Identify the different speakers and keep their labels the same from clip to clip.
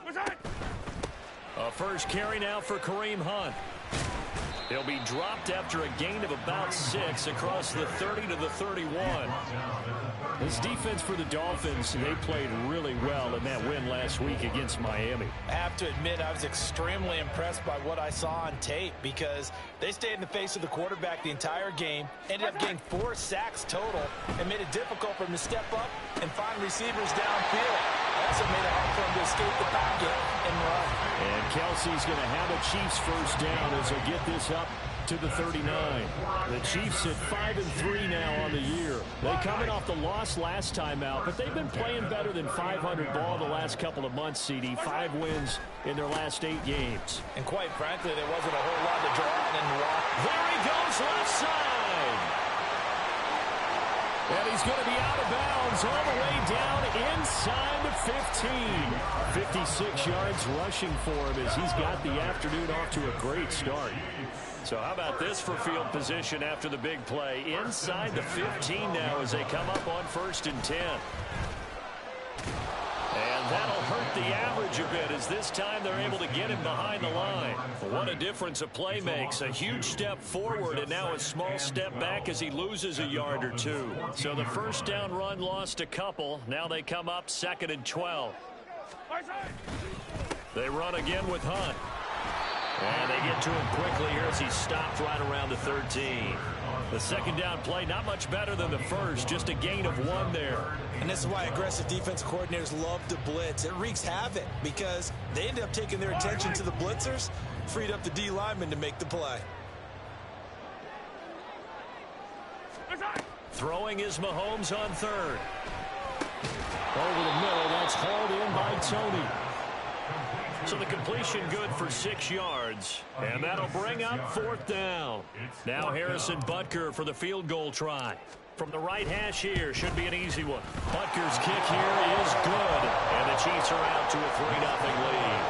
Speaker 1: A first carry now for Kareem Hunt. He'll be dropped after a gain of about 6 across the 30 to the 31. This defense for the Dolphins, they played really well in that win last week against Miami.
Speaker 2: I have to admit, I was extremely impressed by what I saw on tape because they stayed in the face of the quarterback the entire game, ended up getting 4 sacks total, and made it difficult for him to step up and find receivers downfield. Also made it hard for him to escape the pocket and run.
Speaker 1: And Kelsey's going to have a Chiefs first down as they get this up to the 39. The Chiefs at 5-3 now on the year. They coming off the loss last time out, but they've been playing better than 500 ball the last couple of months, CD. 5 wins in their last 8 games.
Speaker 2: And quite frankly, there wasn't a whole lot to draw on in the walk.
Speaker 1: There he goes, left side. And he's going to be out of bounds all the way down inside the 15. 56 yards rushing for him as he's got the afternoon off to a great start. So how about this for field position after the big play? Inside the 15 now as they come up on 1st and 10. And that'll hurt the average a bit as this time they're able to get him behind the line. What a difference a play makes. A huge step forward and now a small step back as he loses a yard or 2. So the first down run lost a couple. Now they come up 2nd and 12. They run again with Hunt. And they get to him quickly here as he stopped right around the 13. The second down play not much better than the first, just a gain of 1 there.
Speaker 2: And this is why aggressive defense coordinators love to blitz. It wreaks havoc because they end up taking their attention to the blitzers, freed up the D lineman to make the play.
Speaker 1: Throwing is Mahomes on 3rd. Over the middle, that's hauled in by Tony. So the completion good for 6 yards. And that'll bring up 4th down. Now Harrison Butker for the field goal try. From the right hash here, should be an easy one. Butker's kick here is good. And the Chiefs are out to a 3-0 lead.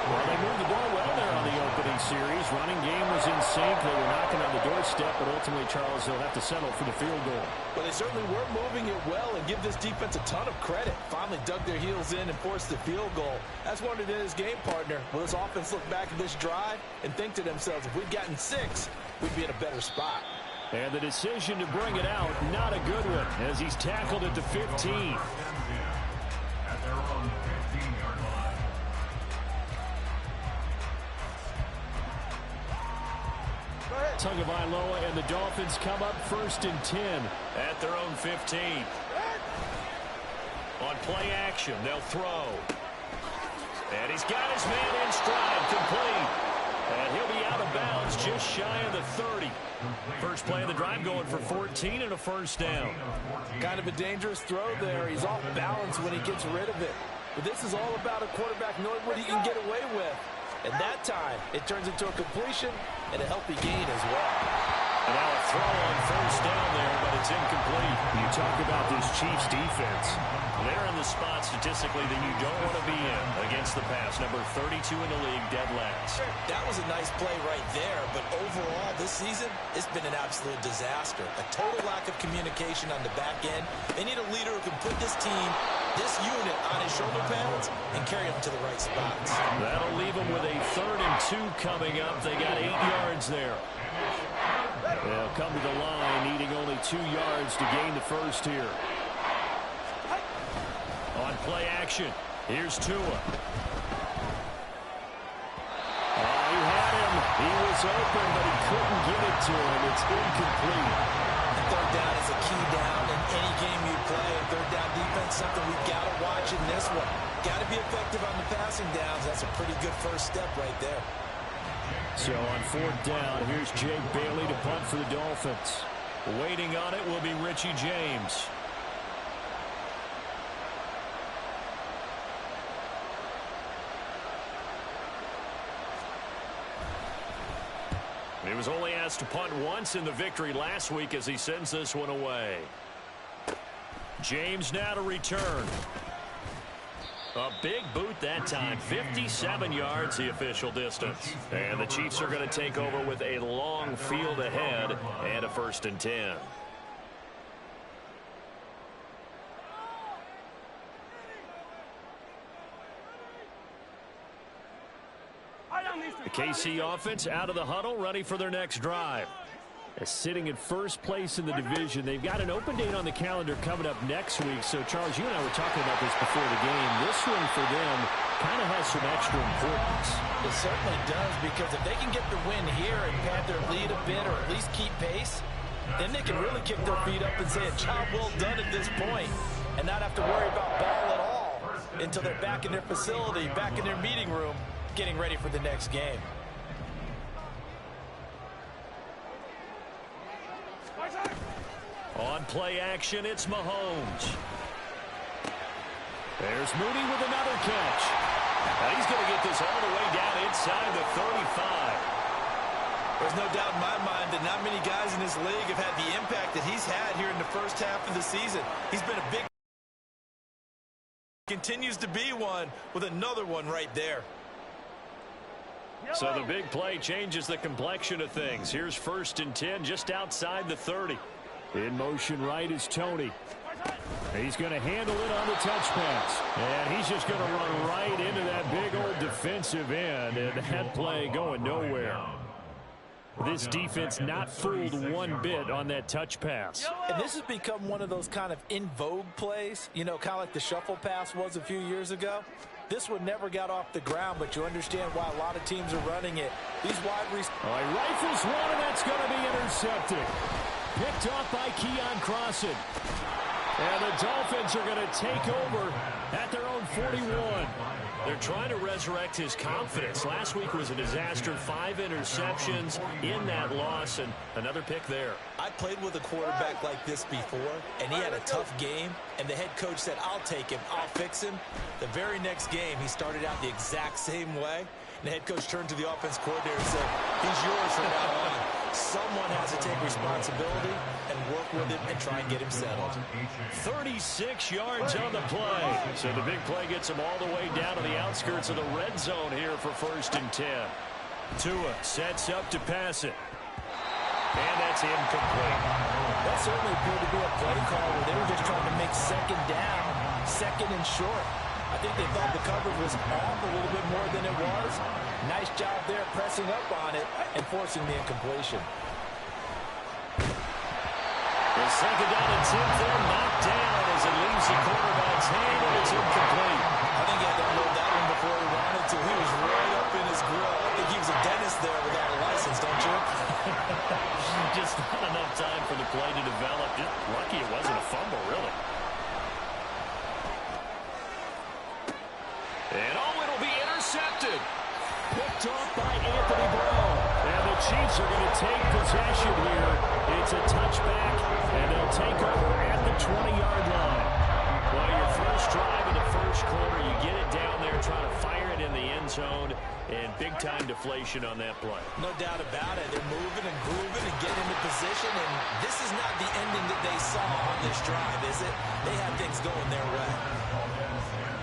Speaker 1: Well, they moved the ball well there on the opening series. Running game was in sync. They were knocking on the doorstep, but ultimately, Charles, they'll have to settle for the field goal.
Speaker 2: Well, they certainly were moving it well and give this defense a ton of credit. Finally dug their heels in and forced the field goal. That's what it is, game partner. Will this offense look back at this drive and think to themselves, if we'd gotten 6, we'd be in a better spot.
Speaker 1: And the decision to bring it out, not a good one, as he's tackled at the 15. Tagovailoa and the Dolphins come up 1st and 10 at their own 15. On play action, they'll throw. And he's got his man in stride, complete. And he'll be out of bounds just shy of the 30. First play of the drive going for 14 and a first down.
Speaker 2: Kind of a dangerous throw there. He's off balance when he gets rid of it. But this is all about a quarterback knowing what he can get away with. And that time, it turns into a completion and a healthy gain as well.
Speaker 1: And now a throw on first down there, but it's incomplete. You talk about this Chiefs defense. They're in the spot statistically that you don't want to be in against the pass. Number 32 in the league, dead last.
Speaker 2: That was a nice play right there, but overall this season, it's been an absolute disaster. A total lack of communication on the back end. They need a leader who can put this team, this unit, on his shoulder pads and carry them to the right spots.
Speaker 1: That'll leave them with a 3rd and 2 coming up. They got 8 yards there. They'll come to the line, needing only 2 yards to gain the first here. On play action, here's Tua. Oh, he had him. He was open, but he couldn't get it to him. It's incomplete.
Speaker 2: And 3rd down is a key down in any game you play. 3rd down defense, something we've got to watch in this one. Got to be effective on the passing downs. That's a pretty good first step right there.
Speaker 1: So on 4th down, here's Jake Bailey to punt for the Dolphins. Waiting on it will be Richie James. He was only asked to punt once in the victory last week as he sends this one away. James now to return. A big boot that time. 57 yards the official distance. And the Chiefs are going to take over with a long field ahead and a 1st and 10. The KC offense out of the huddle, ready for their next drive. Sitting in first place in the division. They've got an open date on the calendar coming up next week. So, Charles, you and I were talking about this before the game. This one for them kind of has some extra importance.
Speaker 2: It certainly does, because if they can get the win here and pad their lead a bit, or at least keep pace, then they can really kick their feet up and say a job well done at this point, and not have to worry about ball at all until they're back in their facility, back in their meeting room, getting ready for the next game.
Speaker 1: On play action, it's Mahomes. There's Mooney with another catch. And he's going to get this all the way down inside the 35.
Speaker 2: There's no doubt in my mind that not many guys in this league have had the impact that he's had here in the first half of the season. He's been a big... continues to be one with another one right there.
Speaker 1: So the big play changes the complexion of things. Here's 1st and 10 just outside the 30. In motion right is Tony. He's going to handle it on the touch pass. And he's just going to run right into that big old defensive end. And that play going nowhere. This defense not fooled one bit on that touch pass.
Speaker 2: And this has become one of those kind of in vogue plays, you know, kind of like the shuffle pass was a few years ago. This one never got off the ground, but you understand why a lot of teams are running it. These wide receivers.
Speaker 1: He rifles one, and that's going to be intercepted. Picked off by Keon Crossan. And the Dolphins are going to take over at their own 41. They're trying to resurrect his confidence. Last week was a disaster. 5 interceptions in that loss, and another pick there.
Speaker 2: I played with a quarterback like this before, and he had a tough game, and the head coach said, I'll take him, I'll fix him. The very next game, he started out the exact same way. And the head coach turned to the offense coordinator and said, he's yours from now on. Someone has to take responsibility and work with him and try and get him settled.
Speaker 1: 36 yards on the play. So the big play gets him all the way down to the outskirts of the red zone here for 1st and 10. Tua sets up to pass it. And that's incomplete.
Speaker 2: That certainly appeared to be a play call where they were just trying to make 2nd down, 2nd and short. I think they thought the coverage was off a little bit more than it was. Nice job there pressing up on it and forcing the incompletion.
Speaker 1: The 2nd down and 10 there, knocked down as it leaves the quarterback's hand, and it's incomplete.
Speaker 2: I think he had to unload that one before he wanted to. He was right up in his grill. I think he was a dentist there without a license, don't you?
Speaker 1: Just not enough time for the play to develop. Just lucky it wasn't a fumble, really. And it'll be intercepted. Picked off by Anthony Brown. And the Chiefs are going to take possession here. It's a touchback, and they'll take over at the 20-yard line. Well, your first drive in the first quarter, you get it down there, trying to fire it in the end zone, and big-time deflation on that play.
Speaker 2: No doubt about it. They're moving and grooving and getting into position, and this is not the ending that they saw on this drive, is it? They had things going their way.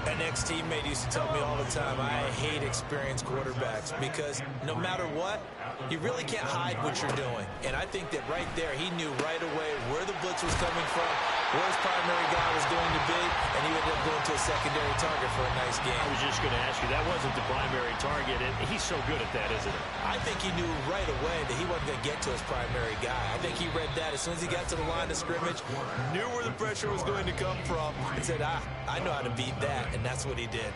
Speaker 2: An ex-teammate used to tell me all the time, I hate experienced quarterbacks because no matter what, you really can't hide what you're doing. And I think that right there, he knew right away where the blitz was coming from, where his primary guy was going to be, and he ended up going to a secondary target for a nice game.
Speaker 1: I was just going to ask you, that wasn't the primary target, and he's so good at that, isn't he?
Speaker 2: I think he knew right away that he wasn't going to get to his primary guy. I think he read that as soon as he got to the line of scrimmage, knew where the pressure was going to come from, and said, I know how to beat that, and that's what he did.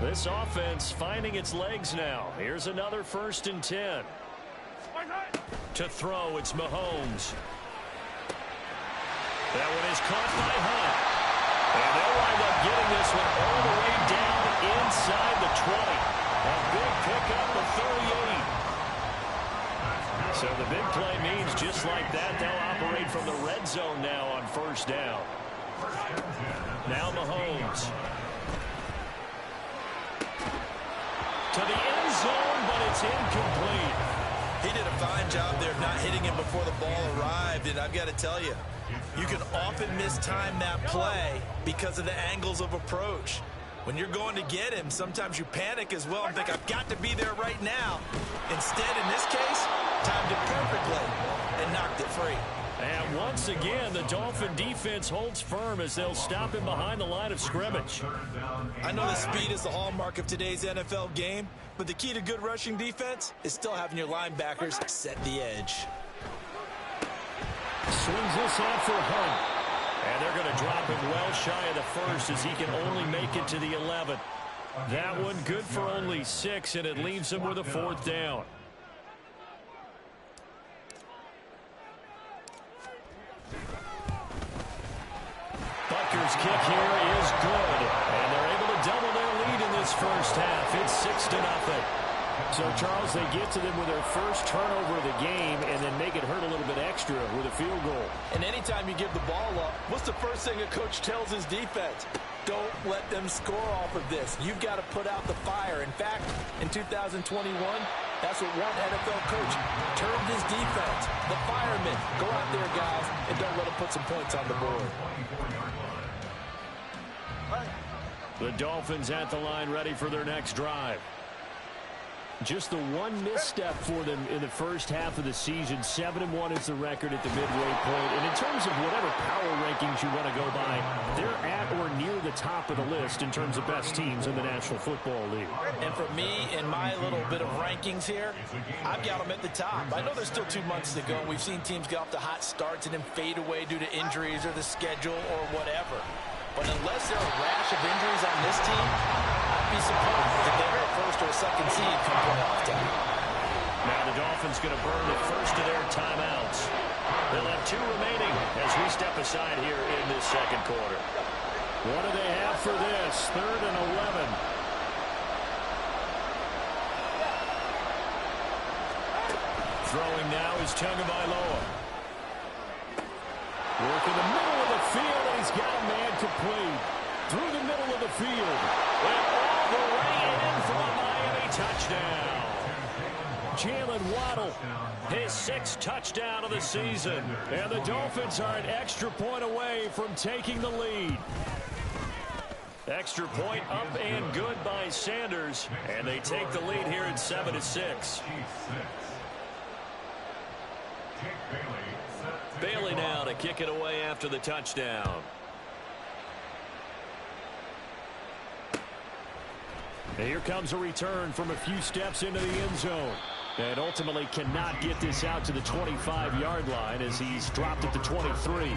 Speaker 1: This offense finding its legs now. Here's another 1st and 10. To throw, it's Mahomes. That one is caught by Hunt. And they'll wind up getting this one all the way down inside the 20. A big pickup of 38. So the big play means just like that, they'll operate from the red zone now on 1st down. Now Mahomes. To the end zone, but it's incomplete.
Speaker 2: He did a fine job there not hitting him before the ball arrived, and I've got to tell you, you can often mistime that play because of the angles of approach. When you're going to get him, sometimes you panic as well and think, I've got to be there right now. Instead, in this case, timed it perfectly and knocked it for
Speaker 1: once again, the Dolphin defense holds firm as they'll stop him behind the line of scrimmage.
Speaker 2: I know that speed is the hallmark of today's NFL game, but the key to good rushing defense is still having your linebackers set the edge.
Speaker 1: Swings this out for Hunt. And they're going to drop him well shy of the first as he can only make it to the 11. That one good for only 6, and it leaves him with a 4th down. Butker's kick here is good, and they're able to double their lead in this first half. It's 6-0. So, Charles, they get to them with their first turnover of the game and then make it hurt a little bit extra with a field goal.
Speaker 2: And anytime you give the ball up, what's the first thing a coach tells his defense? Don't let them score off of this. You've got to put out the fire. In fact, in 2021, that's what one NFL coach termed his defense. The firemen. Go out there, guys, and don't let them put some points on the board.
Speaker 1: The Dolphins at the line ready for their next drive. Just the one misstep for them in the first half of the season. 7-1 is the record at the midway point. And in terms of whatever power rankings you want to go by, they're at or near the top of the list in terms of best teams in the National Football League.
Speaker 2: And for me, in my little bit of rankings here, I've got them at the top. I know there's still 2 months to go. We've seen teams get off to hot starts and then fade away due to injuries or the schedule or whatever. But unless there are a rash of injuries on this team, I'd be surprised if they're a first or a second seed come playoff time.
Speaker 1: Now the Dolphins going to burn the first of their timeouts. They'll have 2 remaining as we step aside here in this second quarter. What do they have for this? 3rd and 11. Throwing now is Tagovailoa. Work in the middle of the field, and he's got a man complete. Through the middle of the field. And all the way in for a Miami touchdown. Jalen Waddle, his 6th touchdown of the season. And the Dolphins are an extra point away from taking the lead. Extra point up and good by Sanders. And they take the lead here at 7-6. Bailey now to kick it away after the touchdown. And here comes a return from a few steps into the end zone. And ultimately cannot get this out to the 25-yard line as he's dropped at the 23.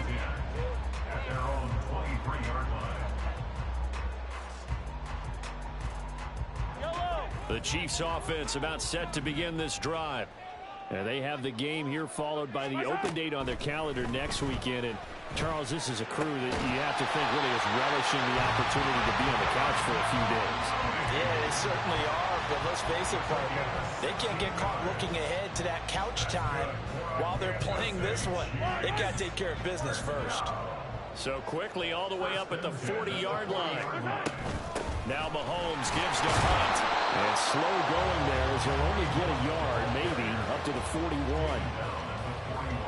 Speaker 1: The Chiefs offense about set to begin this drive. And they have the game here followed by the open date on their calendar next weekend. And, Charles, this is a crew that you have to think really is relishing the opportunity to be on the couch for a few days.
Speaker 2: Yeah, they certainly are. But let's face it, partner, they can't get caught looking ahead to that couch time while they're playing this one. They've got to take care of business first.
Speaker 1: So quickly all the way up at the 40-yard line. Now Mahomes gives to Hunt. And slow going there as he'll only get a yard, maybe, up to the 41.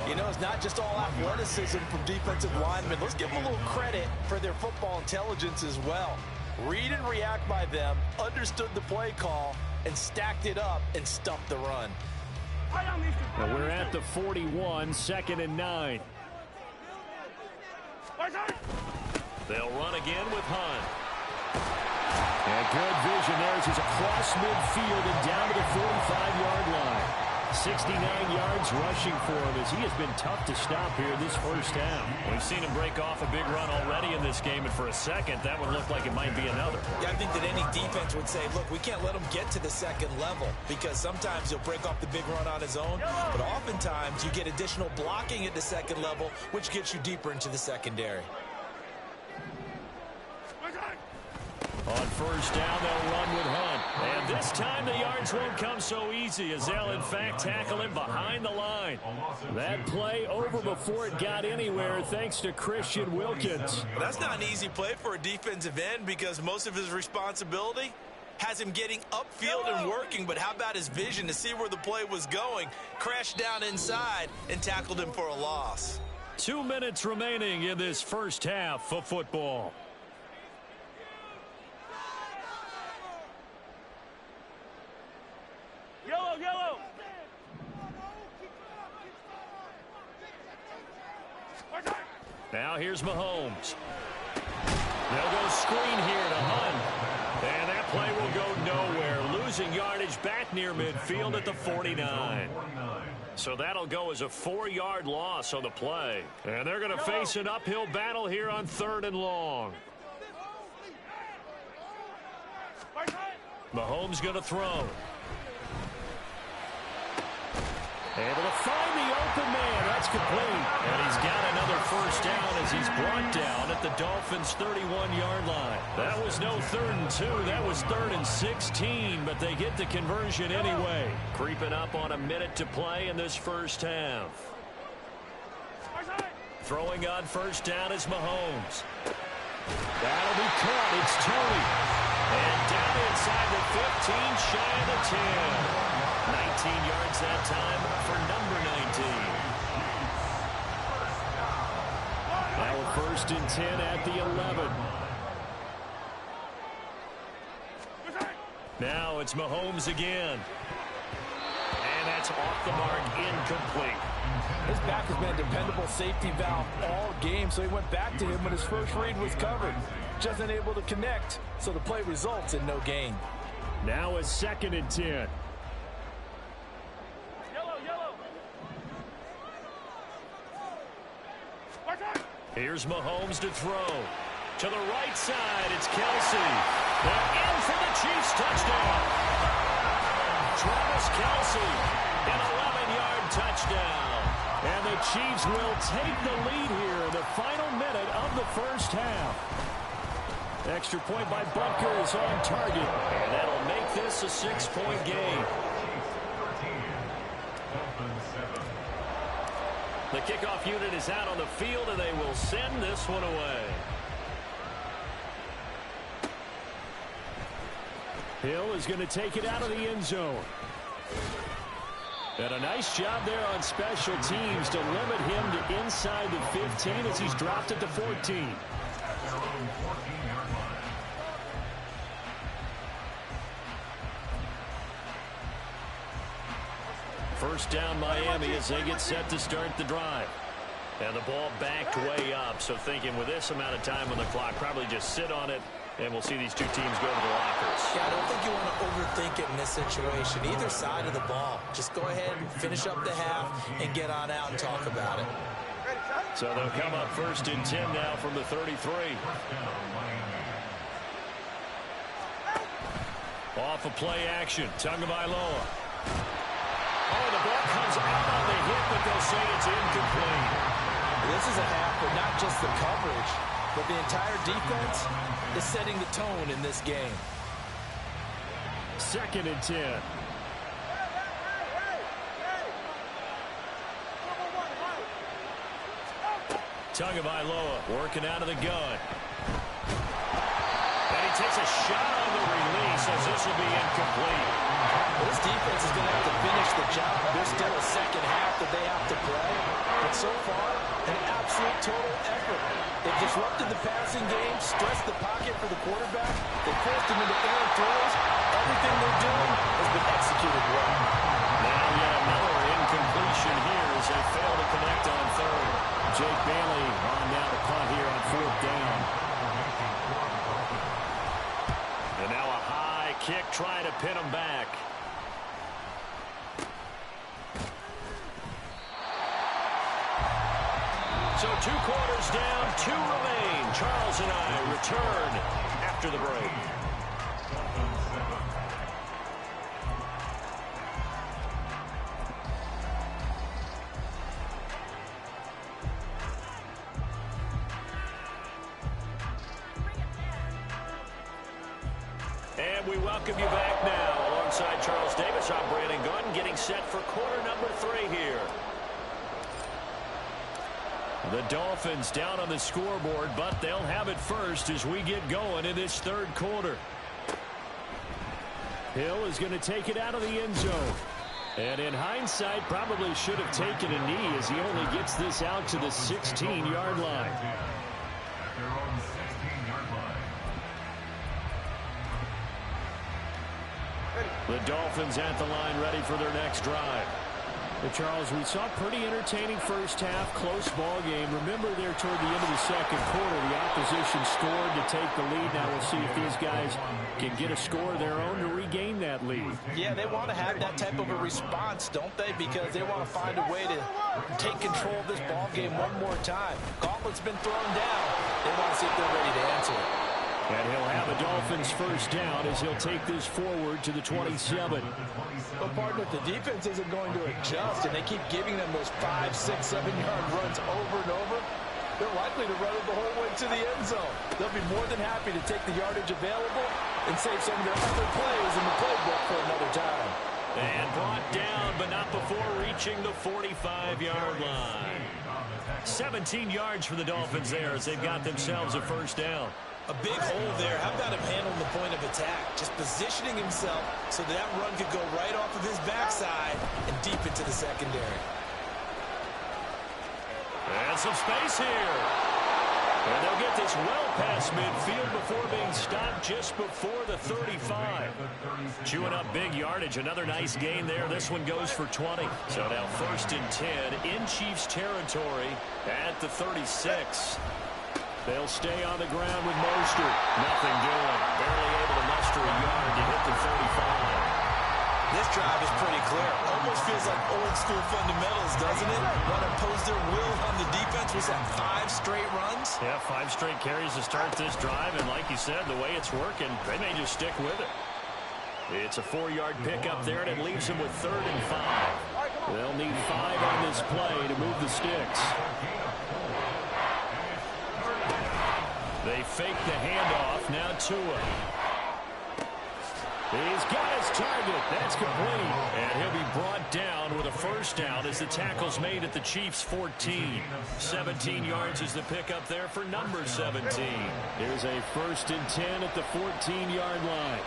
Speaker 2: You know, it's not just all athleticism from defensive linemen. Let's give them a little credit for their football intelligence as well. Read and react by them, understood the play call, and stacked it up and stuffed the run.
Speaker 1: Now we're at the 41, 2nd and 9. They'll run again with Hunt. And good vision there as he's across midfield and down to the 45-yard line. 69 yards rushing for him as he has been tough to stop here this first half. We've seen him break off a big run already in this game, and for a second, that would look like it might be another.
Speaker 2: Yeah, I think that any defense would say, look, we can't let him get to the second level because sometimes he'll break off the big run on his own, but oftentimes you get additional blocking at the second level, which gets you deeper into the secondary.
Speaker 1: On first down, they'll run with Hunt. And this time the yards won't come so easy as they'll, in fact, tackle him behind the line. That play over before it got anywhere thanks to Christian Wilkins.
Speaker 2: That's not an easy play for a defensive end because most of his responsibility has him getting upfield and working, but how about his vision to see where the play was going? Crashed down inside and tackled him for a loss.
Speaker 1: 2 minutes remaining in this first half of football. Now here's Mahomes. They'll go screen here to Hunt. And that play will go nowhere. Losing yardage back near midfield at the 49. So that'll go as a 4-yard loss on the play. And they're going to face an uphill battle here on 3rd and long. Mahomes going to throw. Able to find the open man. That's complete. And he's got another first down as he's brought down at the Dolphins' 31-yard line. That was no 3rd and 2. That was 3rd and 16, but they get the conversion anyway. Creeping up on a minute to play in this first half. Throwing on first down is Mahomes. That'll be caught. It's Tony. And down inside the 15, shy of the 10. 19 yards that time for number 19. Now a 1st and 10 at the 11. Now it's Mahomes again. And that's off the mark, incomplete.
Speaker 2: His back has been a dependable safety valve all game, so he went back to him when his first read was covered. Just unable to connect, so the play results in no gain.
Speaker 1: Now a 2nd and 10. Here's Mahomes to throw. To the right side, it's Kelsey. And in for the Chiefs touchdown. Travis Kelsey, an 11-yard touchdown. And the Chiefs will take the lead here in the final minute of the first half. Extra point by Butker is on target. And that'll make this a 6-point game. The kickoff unit is out on the field, and they will send this one away. Hill is going to take it out of the end zone. And a nice job there on special teams to limit him to inside the 15 as he's dropped it to 14. First down Miami as they get set to start the drive. And the ball backed way up, so thinking with this amount of time on the clock, probably just sit on it, and we'll see these two teams go to the lockers.
Speaker 2: Yeah, I don't think you want to overthink it in this situation. Either side of the ball. Just go ahead and finish up the half and get on out and talk about it.
Speaker 1: So they'll come up 1st and 10 now from the 33. Off of play action, Tagovailoa. Oh, the ball comes out on the hit, but they'll say it's incomplete.
Speaker 2: This is a half, but not just the coverage, but the entire defense is setting the tone in this game.
Speaker 1: 2nd and 10. Tagovailoa working out of the gun. And he takes a shot on the release as this will be incomplete.
Speaker 2: This defense is going to have to finish the job. There's still a second half that they have to play. But so far, an absolute total effort. They've disrupted the passing game, stressed the pocket for the quarterback. They forced him into errant throws. Everything they're doing has been executed well.
Speaker 1: Now yet another incompletion here as they fail to connect on 3rd. Jake Bailey on now to punt here on 4th down. And now a high kick trying to pin him back. So 2 quarters down, 2 remain. Charles and I return after the break. And we welcome you back now. Alongside Charles Davis, I'm Brandon Gunn, getting set for quarter number 3 here. The Dolphins down on the scoreboard, but they'll have it first as we get going in this 3rd quarter. Hill is going to take it out of the end zone. And in hindsight, probably should have taken a knee as he only gets this out to the 16-yard line. The Dolphins at the line ready for their next drive. Charles, we saw pretty entertaining first half, close ball game. Remember there toward the end of the second quarter, the opposition scored to take the lead. Now we'll see if these guys can get a score of their own to regain that lead.
Speaker 2: Yeah, they want to have that type of a response, don't they? Because they want to find a way to take control of this ball game one more time. Gauntlet's been thrown down. They want to see if they're ready to answer it.
Speaker 1: And he'll have a Dolphins first down as he'll take this forward to the 27.
Speaker 2: But, partner, if the defense isn't going to adjust and they keep giving them those 5, 6, 7-yard runs over and over, they're likely to run it the whole way to the end zone. They'll be more than happy to take the yardage available and save some of their other plays in the playbook for another time.
Speaker 1: And brought down, but not before reaching the 45-yard line. 17 yards for the Dolphins there as they've got themselves a first down.
Speaker 2: A big hole there. How about him handling the point of attack? Just positioning himself so that run could go right off of his backside and deep into the secondary.
Speaker 1: And some space here. And they'll get this well past midfield before being stopped just before the 35. Chewing up big yardage. Another nice gain there. This one goes for 20. So now 1st and 10 in Chiefs territory at the 36. They'll stay on the ground with Mostert. Nothing doing. Barely able to muster a yard to hit the 35.
Speaker 2: This drive is pretty clear. Almost feels like old school fundamentals, doesn't it? Want to impose their will on the defense with that 5 straight runs?
Speaker 1: Yeah, 5 straight carries to start this drive. And like you said, the way it's working, they may just stick with it. It's a 4-yard pickup there, and it leaves them with 3rd and 5. They'll need 5 on this play to move the sticks. They fake the handoff. Now Tua. He's got his target. That's complete. And he'll be brought down with a first down as the tackle's made at the Chiefs' 14. 17 yards is the pickup there for number 17. Here's a 1st and 10 at the 14-yard line.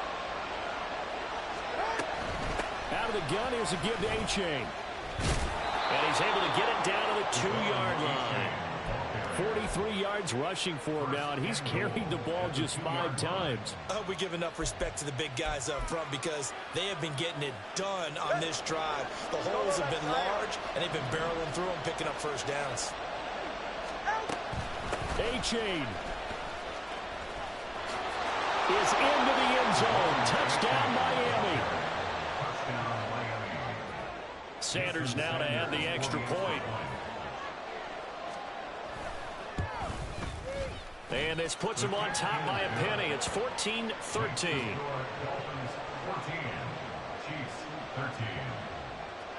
Speaker 1: Out of the gun, here's a give to Achane. And he's able to get it down to the 2-yard line. 43 yards rushing for him now, and he's carried the ball just 5 times.
Speaker 2: I hope we give enough respect to the big guys up front because they have been getting it done on this drive. The holes have been large, and they've been barreling through them, picking up first downs.
Speaker 1: Achane is into the end zone. Touchdown, Miami. Sanders now to add the extra point. And this puts him on top by a penny. It's 14-13.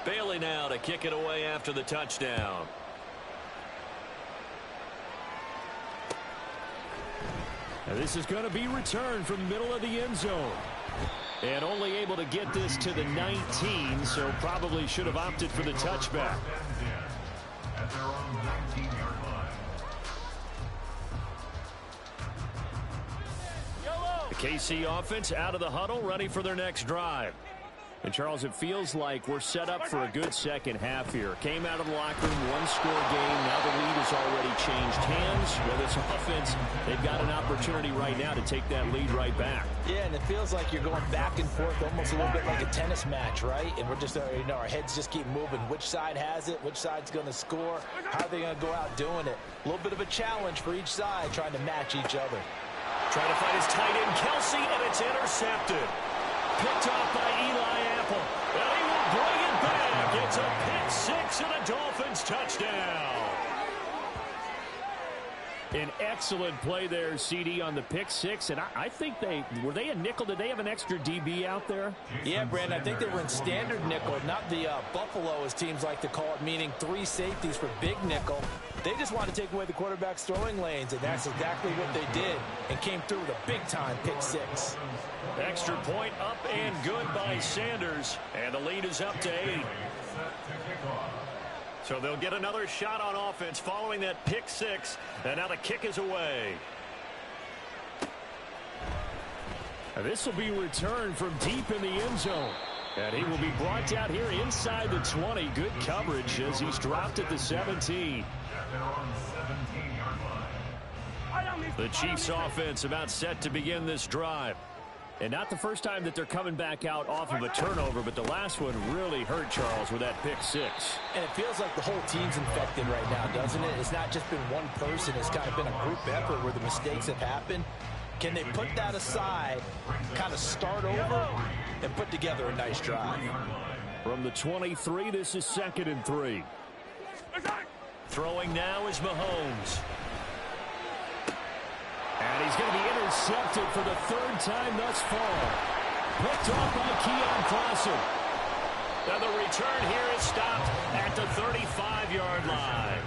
Speaker 1: Bailey now to kick it away after the touchdown. Now this is going to be returned from the middle of the end zone. And only able to get this to the 19, so probably should have opted for the touchback. At their own 19-yard line. The KC offense out of the huddle, ready for their next drive. And, Charles, it feels like we're set up for a good second half here. Came out of the locker room, 1-score game. Now the lead has already changed hands. With this offense, they've got an opportunity right now to take that lead right back.
Speaker 2: Yeah, and it feels like you're going back and forth almost a little bit like a tennis match, right? And we're just, our heads just keep moving. Which side has it? Which side's going to score? How are they going to go out doing it? A little bit of a challenge for each side trying to match each other.
Speaker 1: Trying to find his tight end, Kelsey, and it's intercepted. Picked off by Eli Apple. And he will bring it back. It's a pick six and a Dolphins touchdown. An excellent play there, CD, on the pick six. And I think were they a nickel? Did they have an extra DB out there?
Speaker 2: Yeah, Brandon, I think they were in standard nickel, not the Buffalo, as teams like to call it, meaning 3 safeties for big nickel. They just want to take away the quarterback's throwing lanes, and that's exactly what they did and came through with a big-time pick six.
Speaker 1: Extra point up and good by Sanders, and the lead is up to 8. So they'll get another shot on offense following that pick six, and now the kick is away. This will be returned from deep in the end zone. And he will be brought out here inside the 20. Good coverage as he's dropped at the 17. The Chiefs offense about set to begin this drive. And not the first time that they're coming back out off of a turnover, but the last one really hurt Charles with that pick six.
Speaker 2: And it feels like the whole team's infected right now, doesn't it? It's not just been one person. It's kind of been a group effort where the mistakes have happened. Can they put that aside, kind of start over, and put together a nice drive?
Speaker 1: From the 23, this is 2nd and 3. Throwing now is Mahomes. And he's going to be intercepted for the 3rd time thus far. Picked off by Keon Clausen. And the return here is stopped at the 35-yard line.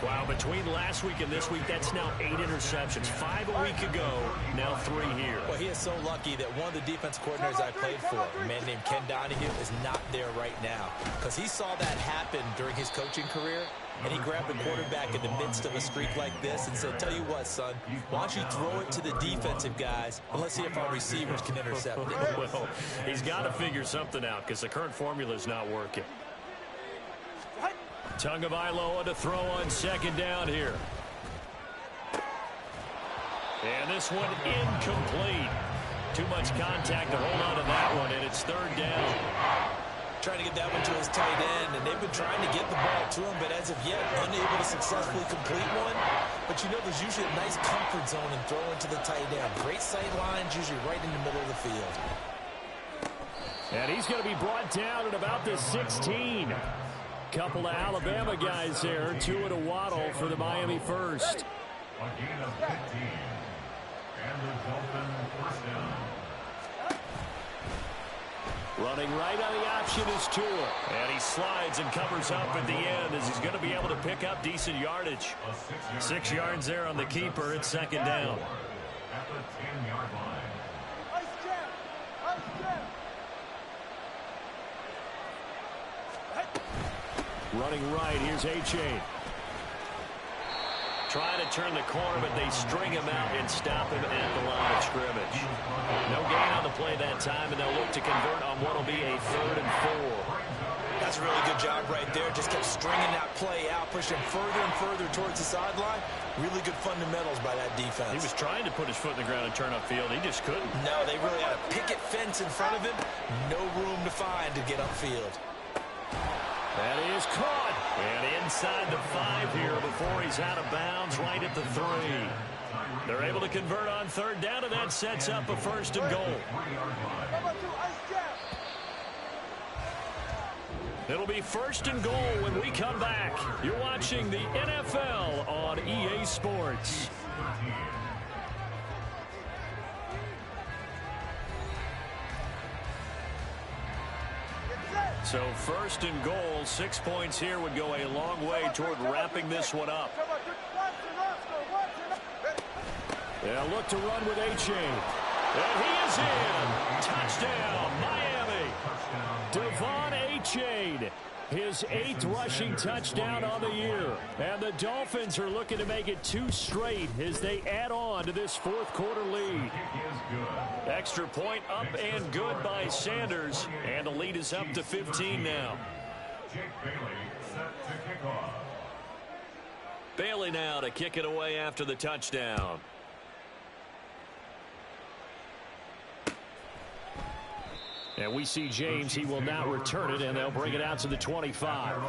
Speaker 1: Wow, between last week and this week, that's now 8 interceptions. 5 a week ago, now 3 here.
Speaker 2: Well, he is so lucky that one of the defense coordinators I played for, a man named Ken Donahue, is not there right now. Because he saw that happen during his coaching career, and he grabbed the quarterback in the midst of a streak like this and said, tell you what, son, why don't you throw it to the defensive guys, and let's see if our receivers can intercept it.
Speaker 1: Well, he's got to figure something out because the current formula is not working. Tagovailoa to throw on 2nd down here. And this one incomplete. Too much contact to hold on to that one, and it's 3rd down.
Speaker 2: Trying to get that one to his tight end, and they've been trying to get the ball to him, but as of yet, unable to successfully complete one. But you know there's usually a nice comfort zone in throwing to the tight end. Great sight lines, usually right in the middle of the field.
Speaker 1: And he's going to be brought down at about the 16. Couple of Alabama guys there, 2 at a waddle for the Miami first.
Speaker 3: A gain of 15. And the Dolphin first down.
Speaker 1: Running right on the option is Tua. And he slides and covers up at the end as he's going to be able to pick up decent yardage. 6 yards there on the keeper. It's 2nd down.
Speaker 3: At the 10-yard line.
Speaker 1: Running right, here's A-Chain. Trying to turn the corner, but they string him out and stop him at the line of scrimmage. No gain on the play that time, and they'll look to convert on what will be a 3rd and 4.
Speaker 2: That's a really good job right there. Just kept stringing that play out, pushing further and further towards the sideline. Really good fundamentals by that defense. He
Speaker 1: was trying to put his foot in the ground and turn upfield. He just couldn't.
Speaker 2: No, they really had a picket fence in front of him. No room to find to get upfield.
Speaker 1: That is caught. And inside the 5 here before he's out of bounds right at the 3. They're able to convert on 3rd down, and that sets up a 1st and goal. It'll be 1st and goal when we come back. You're watching the NFL on EA Sports. So 1st and goal, 6 points here would go a long way toward wrapping this one up. They'll look to run with A-Chain. And he is in. Touchdown, Miami. Devon A-Chain, his 8th rushing touchdown on the year. And the Dolphins are looking to make it 2 straight as they add on to this 4th quarter lead. Extra point up and good by Sanders. And the lead is up to 15 now.
Speaker 3: Jake Bailey set to kick off.
Speaker 1: Bailey now to kick it away after the touchdown. And we see James. He will now return it, and they'll bring it out to the 25.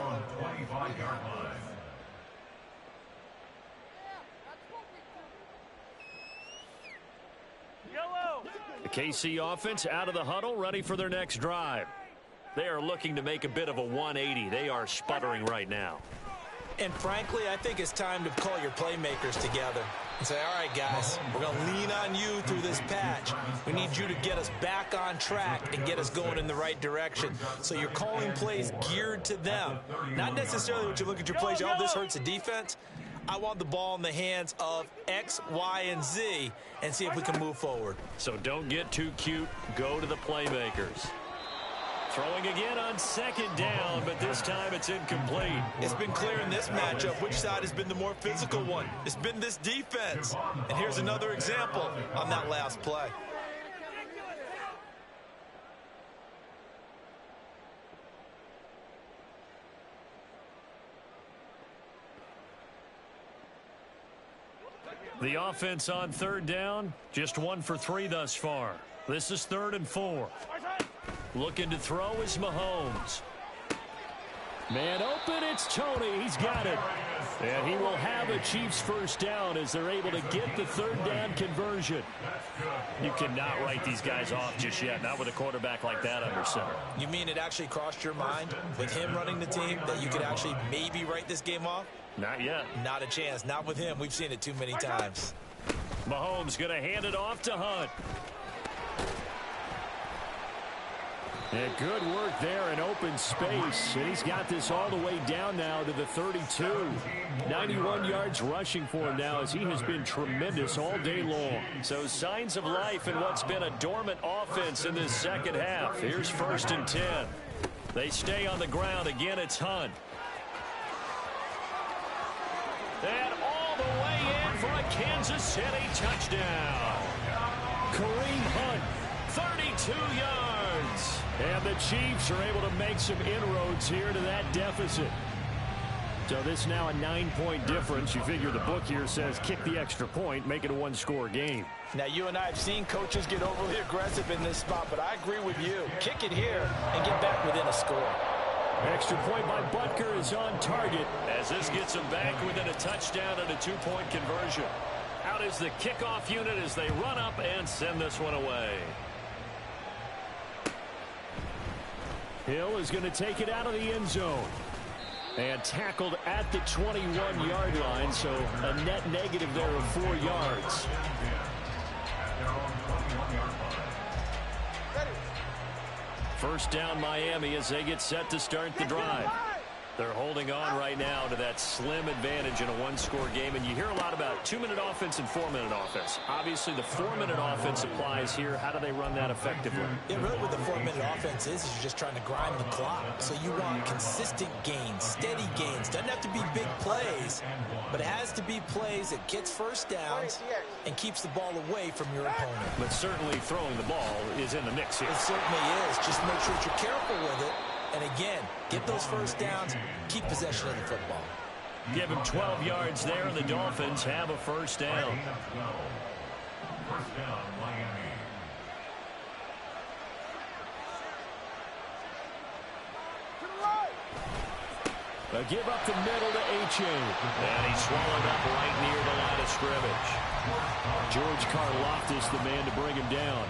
Speaker 1: The KC offense out of the huddle, ready for their next drive. They are looking to make a bit of a 180. They are sputtering right now.
Speaker 2: And frankly, I think it's time to call your playmakers together and say, all right, guys, we're going to lean on you through this patch. We need you to get us back on track and get us going in the right direction. So you're calling plays geared to them. Not necessarily when you look at your plays, oh, this hurts the defense. I want the ball in the hands of X, Y, and Z and see if we can move forward.
Speaker 1: So don't get too cute. Go to the playmakers. Throwing again on 2nd down, but this time it's incomplete.
Speaker 2: It's been clear in this matchup which side has been the more physical one. It's been this defense. And here's another example on that last play.
Speaker 1: The offense on third down, just 1 for 3 thus far. This is 3rd and 4. Looking to throw is Mahomes. Man open, it's Tony. He's got it. And he will have a Chiefs first down as they're able to get the 3rd down conversion. You cannot write these guys off just yet, not with a quarterback like that under center.
Speaker 2: You mean it actually crossed your mind with him running the team that you could actually maybe write this game off?
Speaker 1: Not yet.
Speaker 2: Not a chance. Not with him. We've seen it too many times.
Speaker 1: Mahomes going to hand it off to Hunt. Yeah, good work there in open space. And he's got this all the way down now to the 32. 91 yards rushing for him now as he has been tremendous all day long. So signs of life in what's been a dormant offense in this second half. Here's 1st and 10. They stay on the ground. Again, it's Hunt. And all the way in for a Kansas City touchdown. Kareem Hunt, 32 yards. And the Chiefs are able to make some inroads here to that deficit. So this now a 9-point difference. You figure the book here says kick the extra point, make it a 1-score game.
Speaker 2: Now, you and I have seen coaches get overly aggressive in this spot, but I agree with you. Kick it here and get back within a score.
Speaker 1: Extra point by Butker is on target as this gets them back within a touchdown and a 2-point conversion. Out is the kickoff unit as they run up and send this one away. Hill is going to take it out of the end zone. And tackled at the 21-yard line, so a net negative there of 4 yards. First down Miami as they get set to start the drive. They're holding on right now to that slim advantage in a 1-score game. And you hear a lot about 2-minute offense and 4-minute offense. Obviously, the 4-minute offense applies here. How do they run that effectively?
Speaker 2: Yeah, really what the 4-minute offense is you're just trying to grind the clock. So you want consistent gains, steady gains. Doesn't have to be big plays, but it has to be plays that gets first downs and keeps the ball away from your opponent.
Speaker 1: But certainly throwing the ball is in the mix here.
Speaker 2: It certainly is. Just make sure that you're careful with it. And again, get those first downs, keep possession of the football.
Speaker 1: Give him 12 yards there, and the Dolphins have a first down.
Speaker 3: First down, Miami.
Speaker 1: A give up the middle to H.A. And he's swallowed up right near the line of scrimmage. George Karlaftis, the man to bring him down.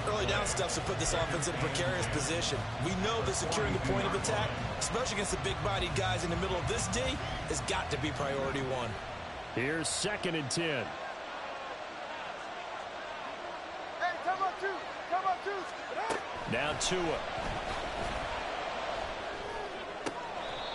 Speaker 2: Early down stuff to put this offense in a precarious position. We know that securing the point of attack, especially against the big-bodied guys in the middle of this D, has got to be priority 1.
Speaker 1: Here's 2nd and 10.
Speaker 4: Hey, come on, two.
Speaker 1: Now Tua.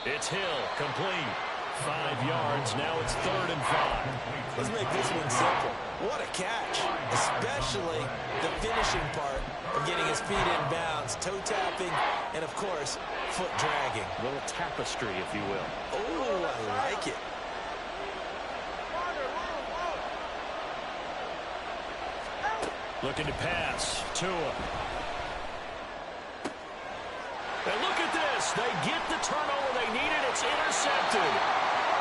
Speaker 1: It's Hill, complete. 5 yards, now it's 3rd and 5.
Speaker 2: Let's make this one simple. What a catch, especially the finishing part of getting his feet in bounds, toe tapping, and of course, foot dragging.
Speaker 1: A little tapestry, if you will.
Speaker 2: Oh, I like it.
Speaker 1: Looking to pass. Tua. And look at this. They get the turnover they needed. It's intercepted.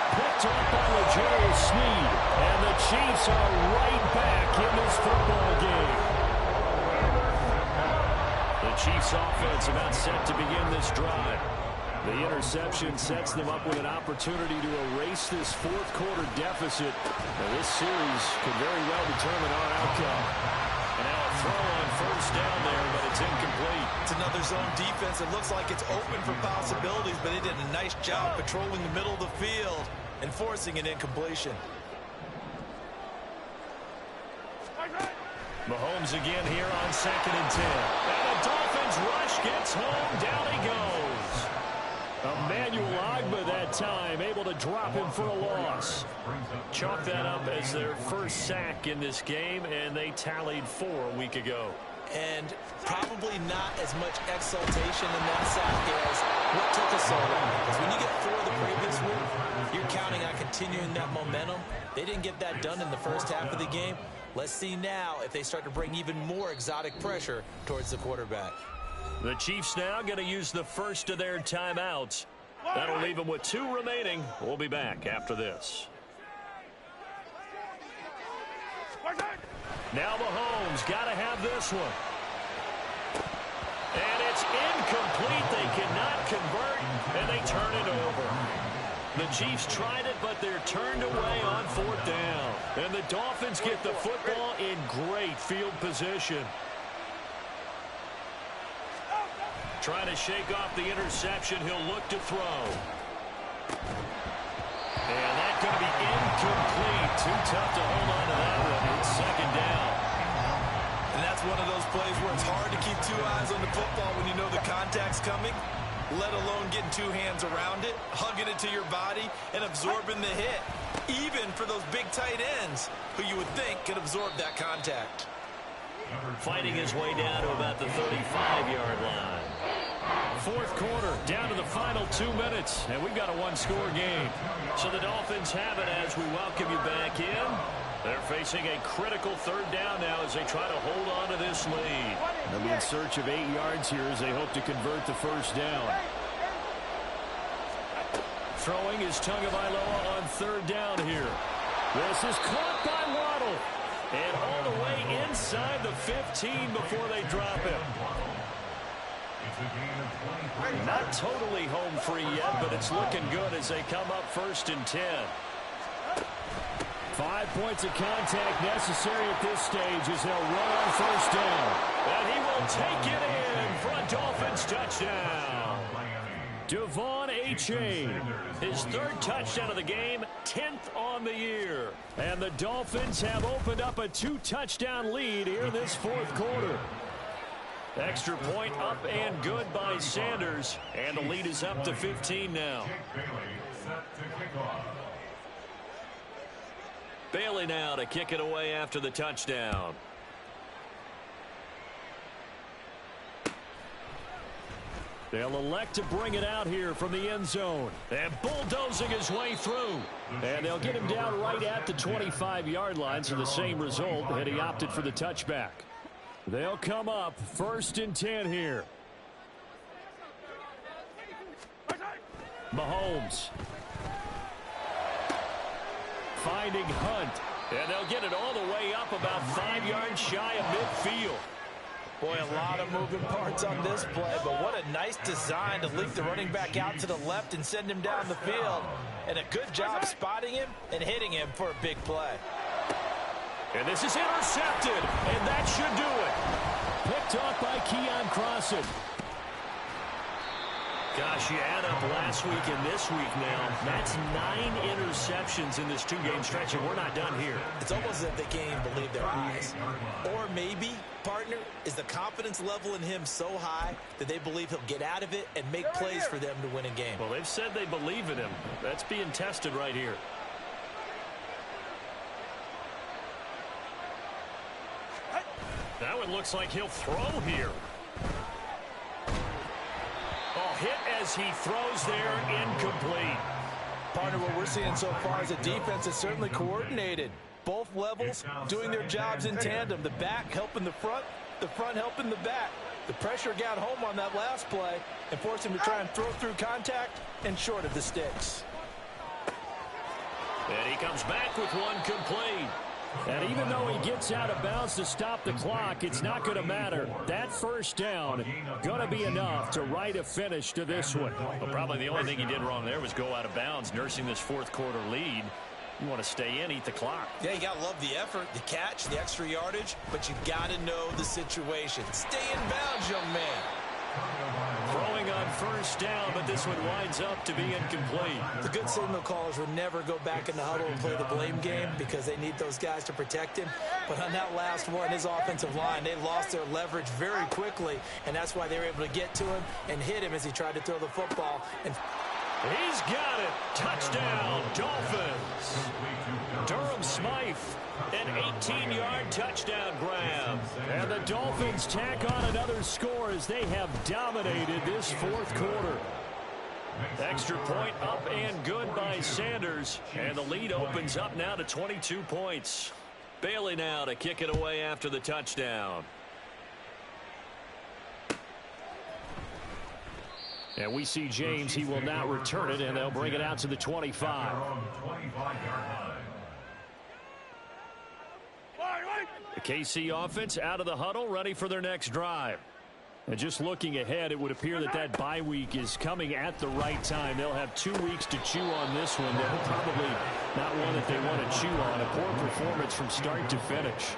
Speaker 1: Picked up by L'Jarius Sneed. And the Chiefs are right back in this football game. The Chiefs offense about set to begin this drive. The interception sets them up with an opportunity to erase this 4th quarter deficit. Now, this series could very well determine our outcome. And now a throw on first down there, but it's incomplete.
Speaker 2: It's another zone defense. It looks like it's open for possibilities, but they did a nice job patrolling the middle of the field and forcing an incompletion.
Speaker 1: Mahomes again here on 2nd and 10. And the Dolphins rush gets home. Down he goes. Emmanuel Ogbah that time able to drop him for a loss. Chalk that up as their first sack in this game, and they tallied 4 a week ago.
Speaker 2: And probably not as much exultation in that sack as what took us so long. Because when you get 4 the previous week, you're counting on continuing that momentum. They didn't get that done in the first half of the game. Let's see now if they start to bring even more exotic pressure towards the quarterback.
Speaker 1: The Chiefs now going to use the first of their timeouts. That'll leave them with 2 remaining. We'll be back after this. Now Mahomes got to have this one. And it's incomplete. They cannot convert, and they turn it over. The Chiefs tried it, but they're turned away on 4th down. And the Dolphins get the football in great field position. Trying to shake off the interception. He'll look to throw. And that's going to be incomplete. Too tough to hold on to that one. It's 2nd down.
Speaker 2: And that's one of those plays where it's hard to keep 2 eyes on the football when you know the contact's coming, let alone getting 2 hands around it, hugging it to your body, and absorbing the hit, even for those big tight ends who you would think could absorb that contact.
Speaker 1: Fighting his way down to about the 35-yard line. 4th quarter, down to the final 2 minutes, and we've got a 1-score game. So the Dolphins have it as we welcome you back in. They're facing a critical 3rd down now as they try to hold on to this lead. They'll be in search of 8 yards here as they hope to convert the 1st down. Throwing is Tagovailoa on 3rd down here. This is caught by Waddle. And all the way inside the 15 before they drop him. Not totally home free yet, but it's looking good as they come up 1st and 10. 5 points of contact necessary at this stage as they'll run on 1st down. And he will take it in for a Dolphins touchdown. Devon Achane, his 3rd touchdown of the game, 10th on the year. And the Dolphins have opened up a 2-touchdown lead here in this 4th quarter. Extra point up and good by Sanders. And the lead is up to 15 now. Bailey now to kick it away after the touchdown. They'll elect to bring it out here from the end zone. And bulldozing his way through. And they'll get him down right at the 25-yard line, so the same result, and he opted for the touchback. They'll come up 1st and 10 here. Mahomes. Finding Hunt. And they'll get it all the way up about 5 yards shy of midfield.
Speaker 2: Boy, a lot of moving parts on this play, but what a nice design to leak the running back out to the left and send him down the field. And a good job spotting him and hitting him for a big play.
Speaker 1: And this is intercepted, and that should do it. Picked off by Keon Crossan. Gosh, you add up last week and this week now, that's 9 interceptions in this 2-game stretch, and we're not done here.
Speaker 2: It's almost as if they can't even believe their eyes. Or maybe, partner, is the confidence level in him so high that they believe he'll get out of it and make plays for them to win a game.
Speaker 1: Well, they've said they believe in him. That's being tested right here. Now it looks like he'll throw here. Hit as he throws there, incomplete.
Speaker 2: Partner, what we're seeing so far is the defense is certainly coordinated. Both levels doing their jobs in tandem. The back helping the front helping the back. The pressure got home on that last play and forced him to try and throw through contact and short of the sticks.
Speaker 1: And he comes back with one complete. And even though he gets out of bounds to stop the clock, it's not going to matter. That 1st down going to be enough to write a finish to this one. Well, probably the only thing he did wrong there was go out of bounds, nursing this 4th quarter lead. You want to stay in, eat the clock.
Speaker 2: Yeah, you got to love the effort, the catch, the extra yardage, but you got to know the situation. Stay in bounds, young man.
Speaker 1: Throwing on 1st down, but this one winds up to be incomplete.
Speaker 2: The good signal callers would never go back in the huddle and play the blame game because they need those guys to protect him. But on that last one, his offensive line, they lost their leverage very quickly, and that's why they were able to get to him and hit him as he tried to throw the football. And
Speaker 1: he's got it. Touchdown, Dolphins. Durham Smythe, an 18-yard touchdown grab. And the Dolphins tack on another score as they have dominated this 4th quarter. Extra point up and good by Sanders. And the lead opens up now to 22 points. Bailey now to kick it away after the touchdown. And we see James. He will now return it, and they'll bring it out to the 25. The KC offense out of the huddle, ready for their next drive. And just looking ahead, it would appear that bye week is coming at the right time. They'll have 2 weeks to chew on this one. They're probably not one that they want to chew on. A poor performance from start to finish.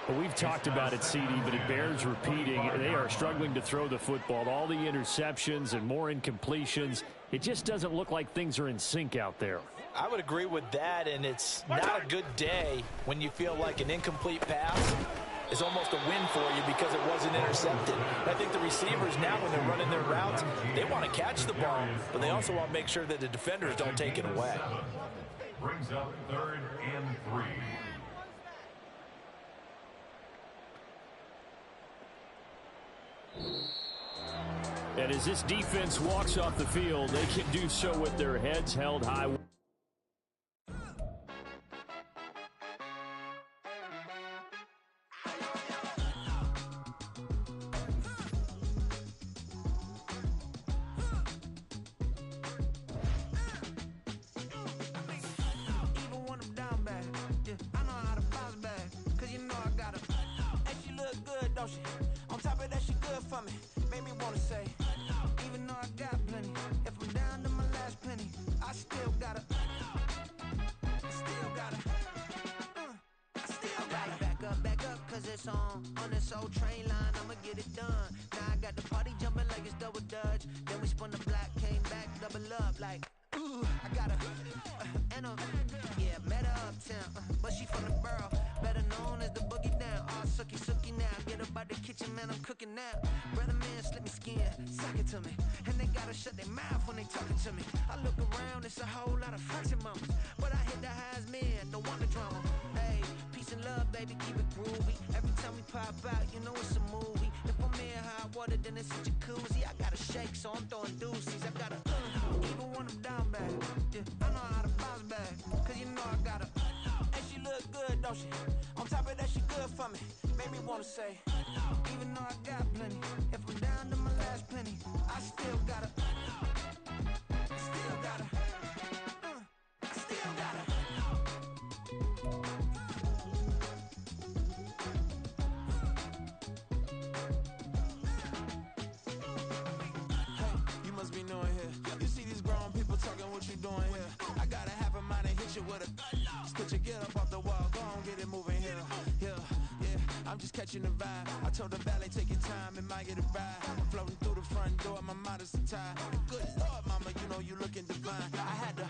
Speaker 1: But we've talked about it, CD, but it bears repeating. They are struggling to throw the football. All the interceptions and more incompletions. It just doesn't look like things are in sync out there.
Speaker 2: I would agree with that, and it's not a good day when you feel like an incomplete pass is almost a win for you because it wasn't intercepted. I think the receivers now, when they're running their routes, they want to catch the ball, but they also want to make sure that the defenders don't take it away.
Speaker 3: Brings up 3rd and 3.
Speaker 1: And as this defense walks off the field, they can do so with their heads held high.
Speaker 5: On top of that, she good for me. Made me wanna say, even though I got plenty, if I'm down to my last penny, I still gotta back up, cause it's on this old train line, I'ma get it done. Now I got the party jumping like it's double dutch. Then we spun the block, came back, double up like, ooh, I got a, yeah, met her uptown, but she from the borough, better known as the boogie down. All sucky now, get up out the kitchen, man, I'm cooking now. Brother man, slip me skin, suck it to me, and they gotta shut their mouth when they talking to me. I look around, it's a whole lot of foxy mamas, but I hit the highs, man, don't want the drama. Hey, peace and love, baby, keep it groovy. Every time we pop out, you know it's a movie. If I'm in hot water, then it's a jacuzzi. I gotta shake, so I'm throwing deuces. I gotta, even when I'm down bad, yeah, I know how to bounce back, cause you know I gotta, and she look good, don't she? On top of that, she good for me. Made me wanna say, even though I got plenty, if I'm down to my last penny, I still gotta, Hey, you must be new in here. You see these grown people talking, what you doing here? I gotta have a mind and hit you with a, could you get up off the wall, go on, get it moving here. Yeah, I'm just catching the vibe. I told the valet, take your time, it might get a ride. I'm floating through the front door, my modest attire. Good Lord, mama, you know you looking divine. I had to